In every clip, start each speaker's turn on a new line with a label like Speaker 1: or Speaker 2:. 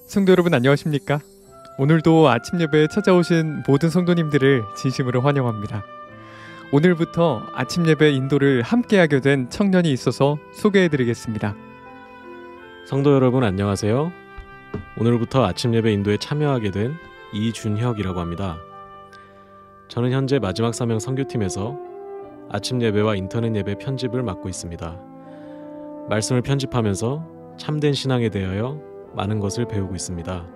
Speaker 1: 성도 여러분 안녕하십니까? 오늘도 아침 예배에 찾아오신 모든 성도님들을 진심으로 환영합니다. 오늘부터 아침 예배 인도를 함께하게 된 청년이 있어서 소개해드리겠습니다.
Speaker 2: 성도 여러분 안녕하세요. 오늘부터 아침 예배 인도에 참여하게 된 이준혁이라고 합니다. 저는 현재 마지막 사명 선교팀에서 아침 예배와 인터넷 예배 편집을 맡고 있습니다. 말씀을 편집하면서 참된 신앙에 대하여 많은 것을 배우고 있습니다.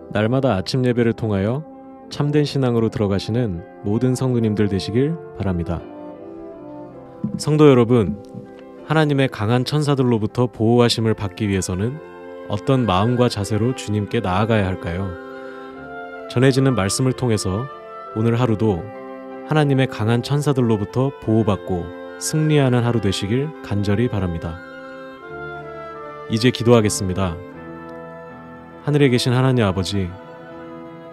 Speaker 2: 날마다 아침 예배를 통하여 참된 신앙으로 들어가시는 모든 성도님들 되시길 바랍니다. 성도 여러분, 하나님의 강한 천사들로부터 보호하심을 받기 위해서는 어떤 마음과 자세로 주님께 나아가야 할까요? 전해지는 말씀을 통해서 오늘 하루도 하나님의 강한 천사들로부터 보호받고 승리하는 하루 되시길 간절히 바랍니다. 이제 기도하겠습니다. 하늘에 계신 하나님 아버지,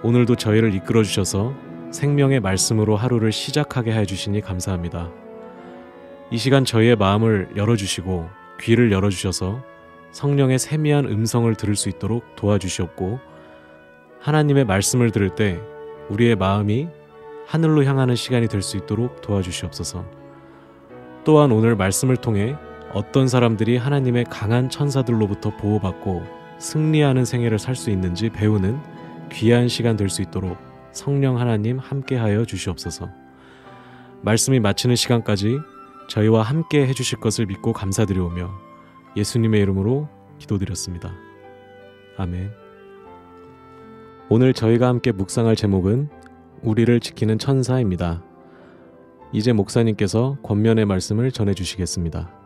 Speaker 2: 오늘도 저희를 이끌어 주셔서 생명의 말씀으로 하루를 시작하게 해주시니 감사합니다. 이 시간 저희의 마음을 열어주시고 귀를 열어주셔서 성령의 세미한 음성을 들을 수 있도록 도와주시옵고, 하나님의 말씀을 들을 때 우리의 마음이 하늘로 향하는 시간이 될 수 있도록 도와주시옵소서. 또한 오늘 말씀을 통해 어떤 사람들이 하나님의 강한 천사들로부터 보호받고 승리하는 생애를 살 수 있는지 배우는 귀한 시간 될 수 있도록 성령 하나님 함께하여 주시옵소서. 말씀이 마치는 시간까지 저희와 함께 해주실 것을 믿고 감사드려오며 예수님의 이름으로 기도드렸습니다. 아멘. 오늘 저희가 함께 묵상할 제목은 우리를 지키는 천사입니다. 이제 목사님께서 권면의 말씀을 전해주시겠습니다.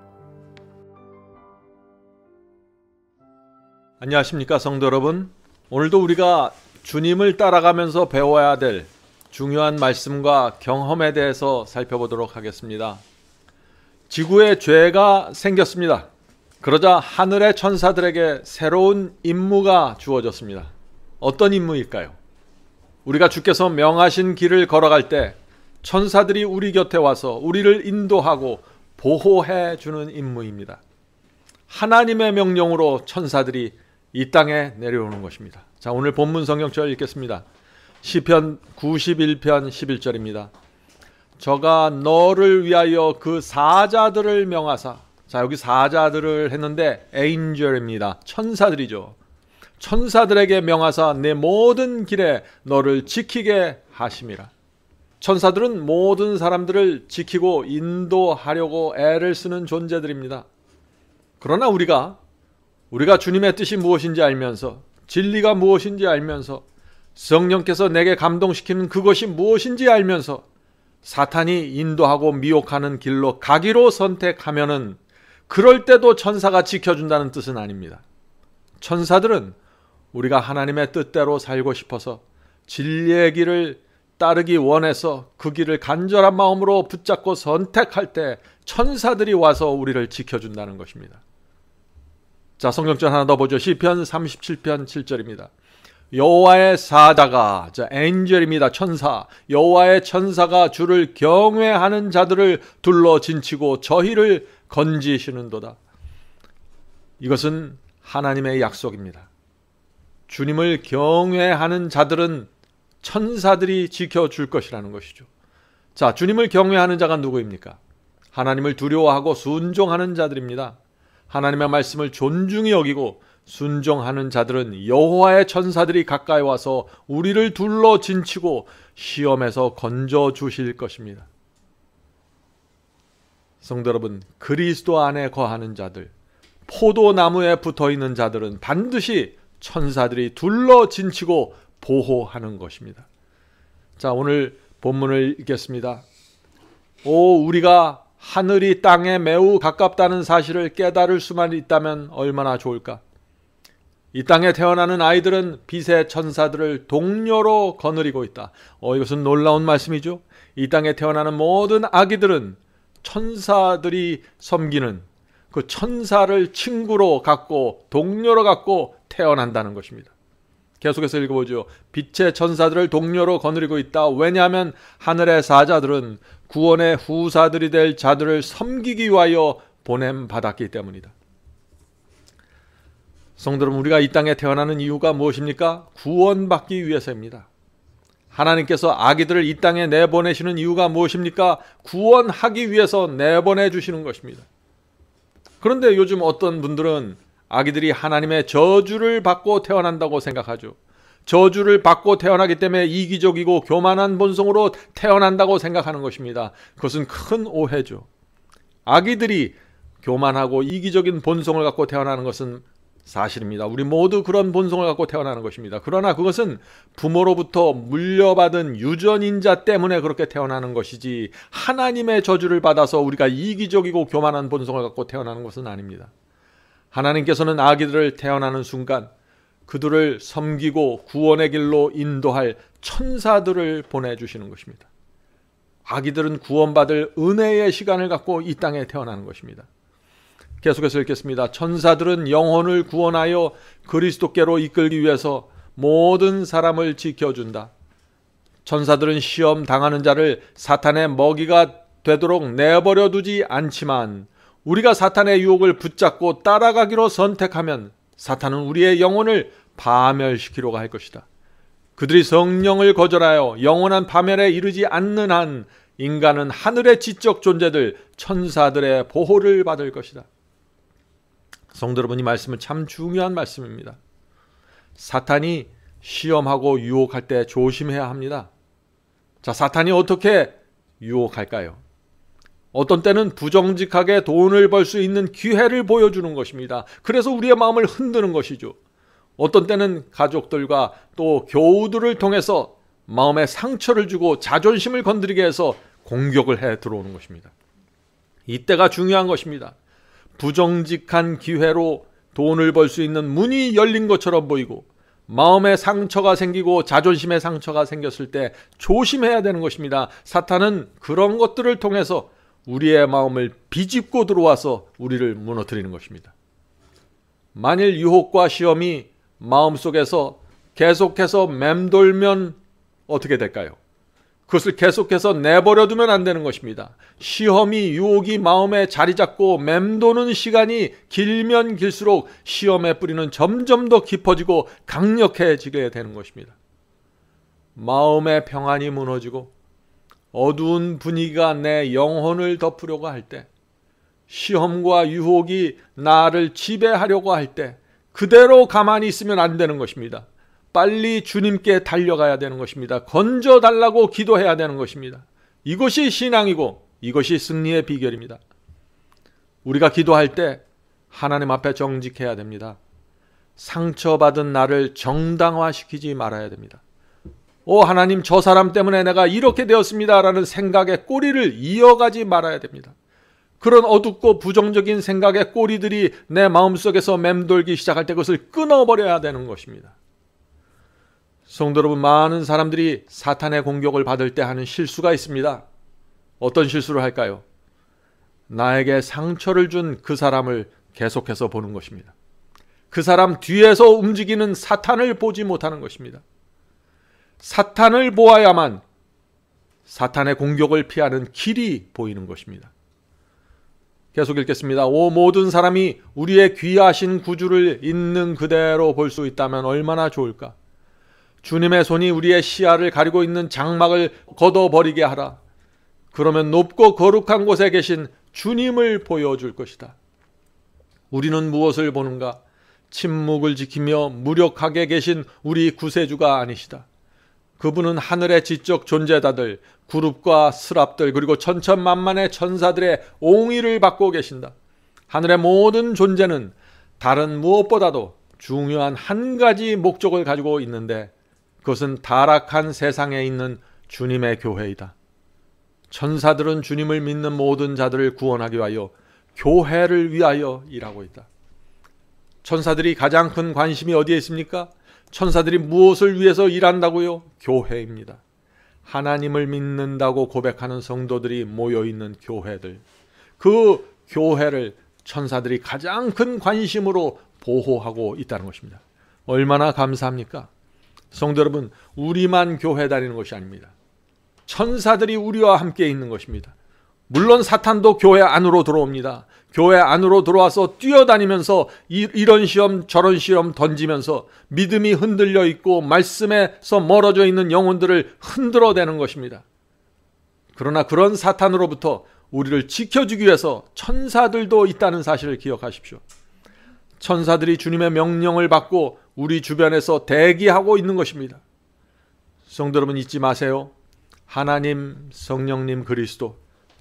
Speaker 3: 안녕하십니까 성도 여러분. 오늘도 우리가 주님을 따라가면서 배워야 될 중요한 말씀과 경험에 대해서 살펴보도록 하겠습니다. 지구에 죄가 생겼습니다. 그러자 하늘의 천사들에게 새로운 임무가 주어졌습니다. 어떤 임무일까요? 우리가 주께서 명하신 길을 걸어갈 때 천사들이 우리 곁에 와서 우리를 인도하고 보호해 주는 임무입니다. 하나님의 명령으로 천사들이 이 땅에 내려오는 것입니다. 자, 오늘 본문 성경절 읽겠습니다. 시편 91편 11절입니다. 저가 너를 위하여 그 사자들을 명하사. 자, 여기 사자들을 했는데 에인절입니다. 천사들이죠. 천사들에게 명하사 내 모든 길에 너를 지키게 하심이라. 천사들은 모든 사람들을 지키고 인도하려고 애를 쓰는 존재들입니다. 그러나 우리가 주님의 뜻이 무엇인지 알면서, 진리가 무엇인지 알면서, 성령께서 내게 감동시키는 그것이 무엇인지 알면서 사탄이 인도하고 미혹하는 길로 가기로 선택하면은 그럴 때도 천사가 지켜준다는 뜻은 아닙니다. 천사들은 우리가 하나님의 뜻대로 살고 싶어서 진리의 길을 따르기 원해서 그 길을 간절한 마음으로 붙잡고 선택할 때 천사들이 와서 우리를 지켜준다는 것입니다. 자, 성경절 하나 더 보죠. 시편 37편 7절입니다. 여호와의 사자가, 자, 엔젤입니다. 천사. 여호와의 천사가 주를 경외하는 자들을 둘러 진치고 저희를 건지시는도다. 이것은 하나님의 약속입니다. 주님을 경외하는 자들은 천사들이 지켜줄 것이라는 것이죠. 자, 주님을 경외하는 자가 누구입니까? 하나님을 두려워하고 순종하는 자들입니다. 하나님의 말씀을 존중히 여기고 순종하는 자들은 여호와의 천사들이 가까이 와서 우리를 둘러 진치고 시험에서 건져 주실 것입니다. 성도 여러분, 그리스도 안에 거하는 자들, 포도나무에 붙어있는 자들은 반드시 천사들이 둘러 진치고 보호하는 것입니다. 자, 오늘 본문을 읽겠습니다. 우리가 하늘이 땅에 매우 가깝다는 사실을 깨달을 수만 있다면 얼마나 좋을까? 이 땅에 태어나는 아이들은 빛의 천사들을 동료로 거느리고 있다. 이것은 놀라운 말씀이죠. 이 땅에 태어나는 모든 아기들은 천사들이 섬기는 그 천사를 친구로 갖고 동료로 갖고 태어난다는 것입니다. 계속해서 읽어보죠. 빛의 천사들을 동료로 거느리고 있다. 왜냐하면 하늘의 사자들은 구원의 후사들이 될 자들을 섬기기 위하여 보냄받았기 때문이다. 성도 여러분, 우리가 이 땅에 태어나는 이유가 무엇입니까? 구원받기 위해서입니다. 하나님께서 아기들을 이 땅에 내보내시는 이유가 무엇입니까? 구원하기 위해서 내보내 주시는 것입니다. 그런데 요즘 어떤 분들은 아기들이 하나님의 저주를 받고 태어난다고 생각하죠. 저주를 받고 태어나기 때문에 이기적이고 교만한 본성으로 태어난다고 생각하는 것입니다. 그것은 큰 오해죠. 아기들이 교만하고 이기적인 본성을 갖고 태어나는 것은 사실입니다. 우리 모두 그런 본성을 갖고 태어나는 것입니다. 그러나 그것은 부모로부터 물려받은 유전인자 때문에 그렇게 태어나는 것이지 하나님의 저주를 받아서 우리가 이기적이고 교만한 본성을 갖고 태어나는 것은 아닙니다. 하나님께서는 아기들을 태어나는 순간 그들을 섬기고 구원의 길로 인도할 천사들을 보내주시는 것입니다. 아기들은 구원받을 은혜의 시간을 갖고 이 땅에 태어나는 것입니다. 계속해서 읽겠습니다. 천사들은 영혼을 구원하여 그리스도께로 이끌기 위해서 모든 사람을 지켜준다. 천사들은 시험 당하는 자를 사탄의 먹이가 되도록 내버려 두지 않지만 우리가 사탄의 유혹을 붙잡고 따라가기로 선택하면 사탄은 우리의 영혼을 파멸시키려고 할 것이다. 그들이 성령을 거절하여 영원한 파멸에 이르지 않는 한 인간은 하늘의 지적 존재들 천사들의 보호를 받을 것이다. 성도 여러분, 이 말씀은 참 중요한 말씀입니다. 사탄이 시험하고 유혹할 때 조심해야 합니다. 자, 사탄이 어떻게 유혹할까요? 어떤 때는 부정직하게 돈을 벌 수 있는 기회를 보여주는 것입니다. 그래서 우리의 마음을 흔드는 것이죠. 어떤 때는 가족들과 또 교우들을 통해서 마음에 상처를 주고 자존심을 건드리게 해서 공격을 해 들어오는 것입니다. 이때가 중요한 것입니다. 부정직한 기회로 돈을 벌 수 있는 문이 열린 것처럼 보이고 마음에 상처가 생기고 자존심에 상처가 생겼을 때 조심해야 되는 것입니다. 사탄은 그런 것들을 통해서 우리의 마음을 비집고 들어와서 우리를 무너뜨리는 것입니다. 만일 유혹과 시험이 마음속에서 계속해서 맴돌면 어떻게 될까요? 그것을 계속해서 내버려두면 안 되는 것입니다. 시험이 유혹이 마음에 자리 잡고 맴도는 시간이 길면 길수록 시험의 뿌리는 점점 더 깊어지고 강력해지게 되는 것입니다. 마음의 평안이 무너지고 어두운 분위기가 내 영혼을 덮으려고 할 때, 시험과 유혹이 나를 지배하려고 할 때 그대로 가만히 있으면 안 되는 것입니다. 빨리 주님께 달려가야 되는 것입니다. 건져달라고 기도해야 되는 것입니다. 이것이 신앙이고 이것이 승리의 비결입니다. 우리가 기도할 때 하나님 앞에 정직해야 됩니다. 상처받은 나를 정당화시키지 말아야 됩니다. 하나님, 저 사람 때문에 내가 이렇게 되었습니다 라는 생각의 꼬리를 이어가지 말아야 됩니다. 그런 어둡고 부정적인 생각의 꼬리들이 내 마음속에서 맴돌기 시작할 때 그것을 끊어버려야 되는 것입니다. 성도 여러분, 많은 사람들이 사탄의 공격을 받을 때 하는 실수가 있습니다. 어떤 실수를 할까요? 나에게 상처를 준 그 사람을 계속해서 보는 것입니다. 그 사람 뒤에서 움직이는 사탄을 보지 못하는 것입니다. 사탄을 보아야만 사탄의 공격을 피하는 길이 보이는 것입니다. 계속 읽겠습니다. 모든 사람이 우리의 귀하신 구주를 있는 그대로 볼 수 있다면 얼마나 좋을까? 주님의 손이 우리의 시야를 가리고 있는 장막을 걷어버리게 하라. 그러면 높고 거룩한 곳에 계신 주님을 보여줄 것이다. 우리는 무엇을 보는가? 침묵을 지키며 무력하게 계신 우리 구세주가 아니시다. 그분은 하늘의 지적 존재자들, 그룹과 스랍들, 그리고 천천만만의 천사들의 옹의를 받고 계신다. 하늘의 모든 존재는 다른 무엇보다도 중요한 한 가지 목적을 가지고 있는데 그것은 타락한 세상에 있는 주님의 교회이다. 천사들은 주님을 믿는 모든 자들을 구원하기 위하여 교회를 위하여 일하고 있다. 천사들이 가장 큰 관심이 어디에 있습니까? 천사들이 무엇을 위해서 일한다고요? 교회입니다. 하나님을 믿는다고 고백하는 성도들이 모여있는 교회들, 그 교회를 천사들이 가장 큰 관심으로 보호하고 있다는 것입니다. 얼마나 감사합니까? 성도 여러분, 우리만 교회 다니는 것이 아닙니다. 천사들이 우리와 함께 있는 것입니다. 물론 사탄도 교회 안으로 들어옵니다. 교회 안으로 들어와서 뛰어다니면서 이런 시험 저런 시험 던지면서 믿음이 흔들려 있고 말씀에서 멀어져 있는 영혼들을 흔들어대는 것입니다. 그러나 그런 사탄으로부터 우리를 지켜주기 위해서 천사들도 있다는 사실을 기억하십시오. 천사들이 주님의 명령을 받고 우리 주변에서 대기하고 있는 것입니다. 성도 여러분, 잊지 마세요. 하나님, 성령님, 그리스도,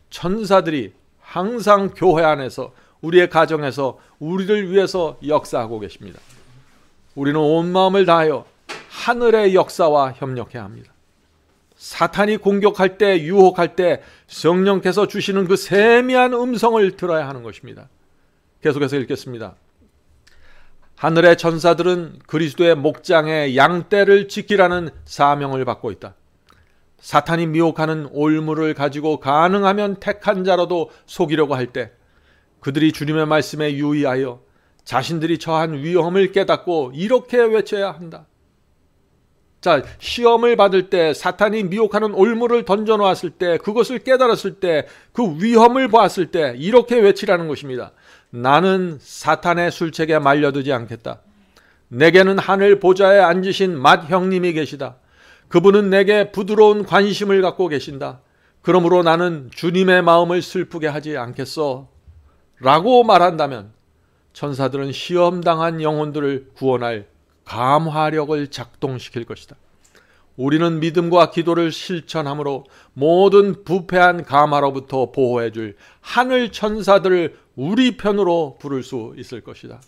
Speaker 3: 천사들이 항상 교회 안에서 우리의 가정에서 우리를 위해서 역사하고 계십니다. 우리는 온 마음을 다하여 하늘의 역사와 협력해야 합니다. 사탄이 공격할 때, 유혹할 때 성령께서 주시는 그 세미한 음성을 들어야 하는 것입니다. 계속해서 읽겠습니다. 하늘의 천사들은 그리스도의 목장의 양떼를 지키라는 사명을 받고 있다. 사탄이 미혹하는 올무를 가지고 가능하면 택한 자라도 속이려고 할 때 그들이 주님의 말씀에 유의하여 자신들이 처한 위험을 깨닫고 이렇게 외쳐야 한다. 자, 시험을 받을 때, 사탄이 미혹하는 올무를 던져놓았을 때, 그것을 깨달았을 때, 그 위험을 보았을 때 이렇게 외치라는 것입니다. 나는 사탄의 술책에 말려두지 않겠다. 내게는 하늘 보좌에 앉으신 맏 형님이 계시다. 그분은 내게 부드러운 관심을 갖고 계신다. 그러므로 나는 주님의 마음을 슬프게 하지 않겠어. 라고 말한다면 천사들은 시험당한 영혼들을 구원할 감화력을 작동시킬 것이다. 우리는 믿음과 기도를 실천함으로 모든 부패한 감화로부터 보호해줄 하늘 천사들을 우리 편으로 부를 수 있을 것이다.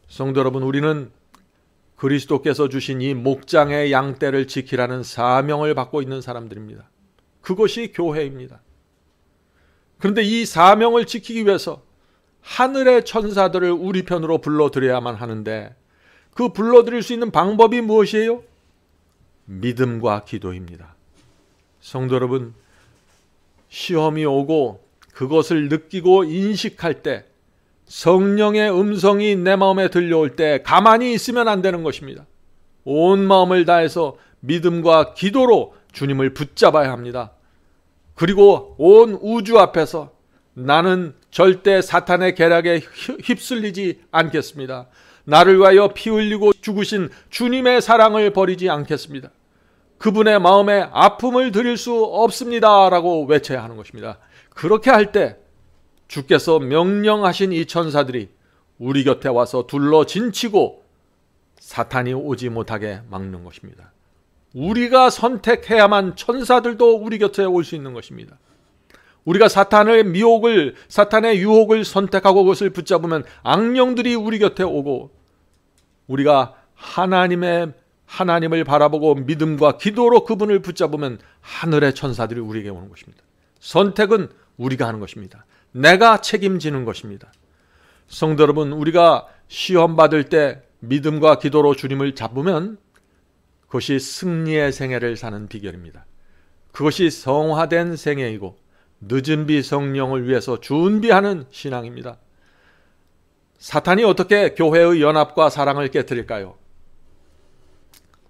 Speaker 3: 성도 여러분, 우리는 그리스도께서 주신 이 목장의 양떼를 지키라는 사명을 받고 있는 사람들입니다. 그것이 교회입니다. 그런데 이 사명을 지키기 위해서 하늘의 천사들을 우리 편으로 불러들여야만 하는데 그 불러들일 수 있는 방법이 무엇이에요? 믿음과 기도입니다. 성도 여러분, 시험이 오고 그것을 느끼고 인식할 때, 성령의 음성이 내 마음에 들려올 때 가만히 있으면 안 되는 것입니다. 온 마음을 다해서 믿음과 기도로 주님을 붙잡아야 합니다. 그리고 온 우주 앞에서 나는 절대 사탄의 계략에 휩쓸리지 않겠습니다. 나를 위하여 피 흘리고 죽으신 주님의 사랑을 버리지 않겠습니다. 그분의 마음에 아픔을 드릴 수 없습니다. 라고 외쳐야 하는 것입니다. 그렇게 할 때 주께서 명령하신 이 천사들이 우리 곁에 와서 둘러 진치고 사탄이 오지 못하게 막는 것입니다. 우리가 선택해야만 천사들도 우리 곁에 올 수 있는 것입니다. 우리가 사탄의 유혹을 선택하고 그것을 붙잡으면 악령들이 우리 곁에 오고, 우리가 하나님을 바라보고 믿음과 기도로 그분을 붙잡으면 하늘의 천사들이 우리에게 오는 것입니다. 선택은 우리가 하는 것입니다. 내가 책임지는 것입니다. 성도 여러분, 우리가 시험 받을 때 믿음과 기도로 주님을 잡으면 그것이 승리의 생애를 사는 비결입니다. 그것이 성화된 생애이고 늦은 비 성령을 위해서 준비하는 신앙입니다. 사탄이 어떻게 교회의 연합과 사랑을 깨뜨릴까요?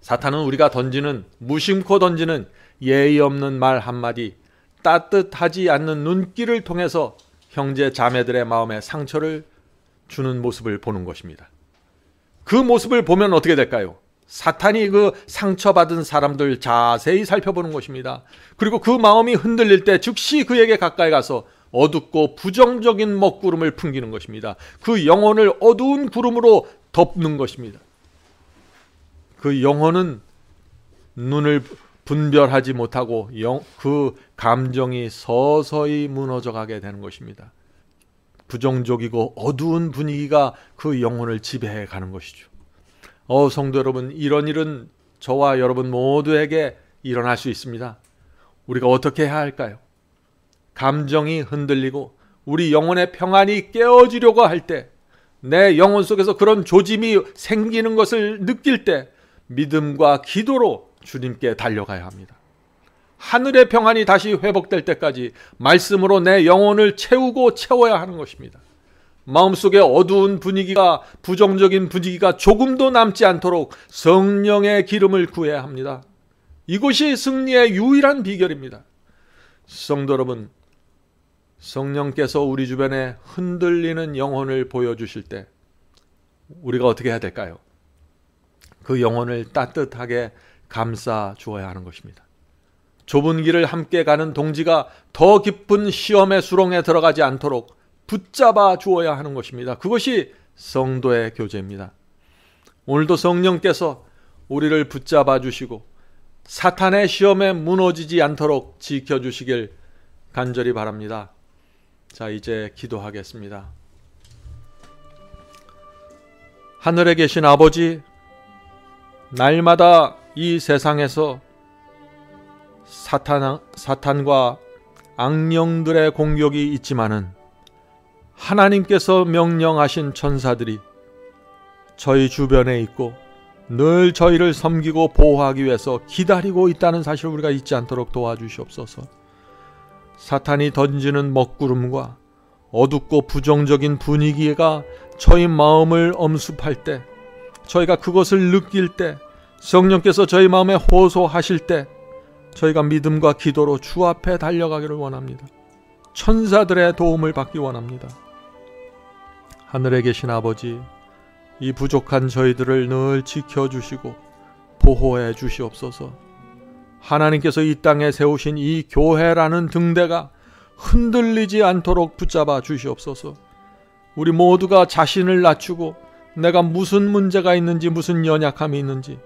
Speaker 3: 사탄은 우리가 무심코 던지는 예의 없는 말 한마디, 따뜻하지 않는 눈길을 통해서 형제 자매들의 마음에 상처를 주는 모습을 보는 것입니다. 그 모습을 보면 어떻게 될까요? 사탄이 그 상처받은 사람들 자세히 살펴보는 것입니다. 그리고 그 마음이 흔들릴 때 즉시 그에게 가까이 가서 어둡고 부정적인 먹구름을 풍기는 것입니다. 그 영혼을 어두운 구름으로 덮는 것입니다. 그 영혼은 눈을 분별하지 못하고 그 감정이 서서히 무너져 가게 되는 것입니다. 부정적이고 어두운 분위기가 그 영혼을 지배해 가는 것이죠. 성도 여러분, 이런 일은 저와 여러분 모두에게 일어날 수 있습니다. 우리가 어떻게 해야 할까요? 감정이 흔들리고 우리 영혼의 평안이 깨어지려고 할 때, 내 영혼 속에서 그런 조짐이 생기는 것을 느낄 때 믿음과 기도로 주님께 달려가야 합니다. 하늘의 평안이 다시 회복될 때까지 말씀으로 내 영혼을 채워야 하는 것입니다. 마음속에 어두운 분위기가, 부정적인 분위기가 조금도 남지 않도록 성령의 기름을 구해야 합니다. 이것이 승리의 유일한 비결입니다. 성도 여러분, 성령께서 우리 주변에 흔들리는 영혼을 보여주실 때 우리가 어떻게 해야 될까요? 그 영혼을 따뜻하게 감싸 주어야 하는 것입니다. 좁은 길을 함께 가는 동지가 더 깊은 시험의 수렁에 들어가지 않도록 붙잡아 주어야 하는 것입니다. 그것이 성도의 교제입니다. 오늘도 성령께서 우리를 붙잡아 주시고 사탄의 시험에 무너지지 않도록 지켜주시길 간절히 바랍니다. 자, 이제 기도하겠습니다. 하늘에 계신 아버지, 날마다 이 세상에서 사탄과 악령들의 공격이 있지만은 하나님께서 명령하신 천사들이 저희 주변에 있고 늘 저희를 섬기고 보호하기 위해서 기다리고 있다는 사실을 우리가 잊지 않도록 도와주시옵소서. 사탄이 던지는 먹구름과 어둡고 부정적인 분위기가 저희 마음을 엄습할 때, 저희가 그것을 느낄 때, 성령께서 저희 마음에 호소하실 때 저희가 믿음과 기도로 주 앞에 달려가기를 원합니다. 천사들의 도움을 받기 원합니다. 하늘에 계신 아버지, 이 부족한 저희들을 늘 지켜주시고 보호해 주시옵소서. 하나님께서 이 땅에 세우신 이 교회라는 등대가 흔들리지 않도록 붙잡아 주시옵소서. 우리 모두가 자신을 낮추고 내가 무슨 문제가 있는지, 무슨 연약함이 있는지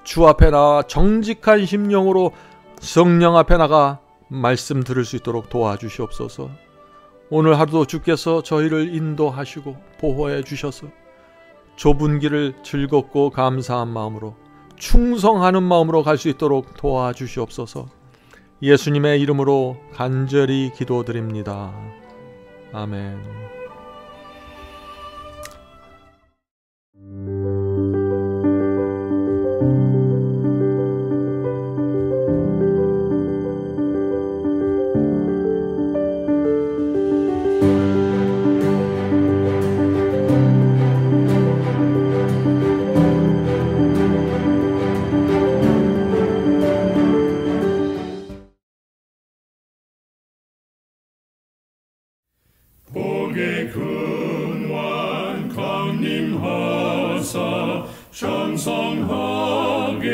Speaker 3: 주 앞에 나와 정직한 심령으로 성령 앞에 나가 말씀 들을 수 있도록 도와주시옵소서. 오늘 하루도 주께서 저희를 인도하시고 보호해 주셔서 좁은 길을 즐겁고 감사한 마음으로, 충성하는 마음으로 갈 수 있도록 도와주시옵소서. 예수님의 이름으로 간절히 기도드립니다. 아멘.
Speaker 4: 복의 근원 강림하사 장성하게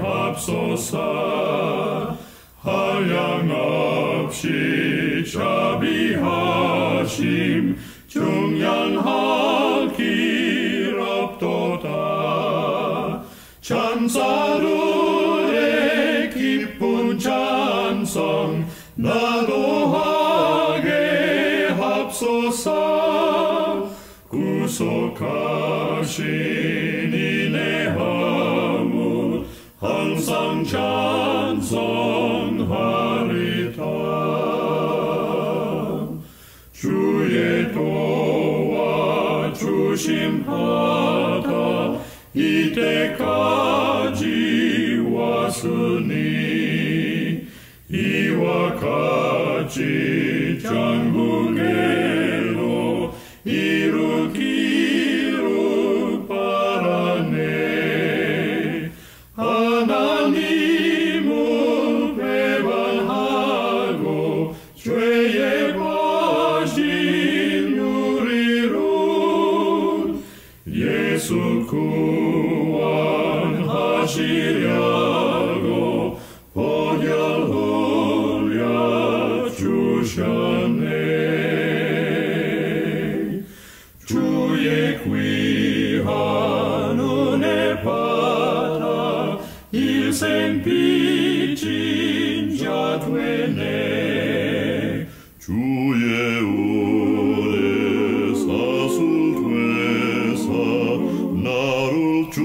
Speaker 4: 합소서. 한량없이 자비하심 중량하길 없도다. 찬사들의 기쁜 찬송 나도하게 합소서. 구속하신 이내 허무 항상 찬송하리다. 주의 도와 주심하다 이때까지 왔으니 이와 같이 전국에로 이루기를 바라네. 하나님을 배반하고 죄에 빠진 우리를 예수 구원하시려고 보혈 흘려 주셨네. 주의 귀한 은혜 받아 일생 빚진 자 되네. 주의 은혜 사슬 되사 나를 주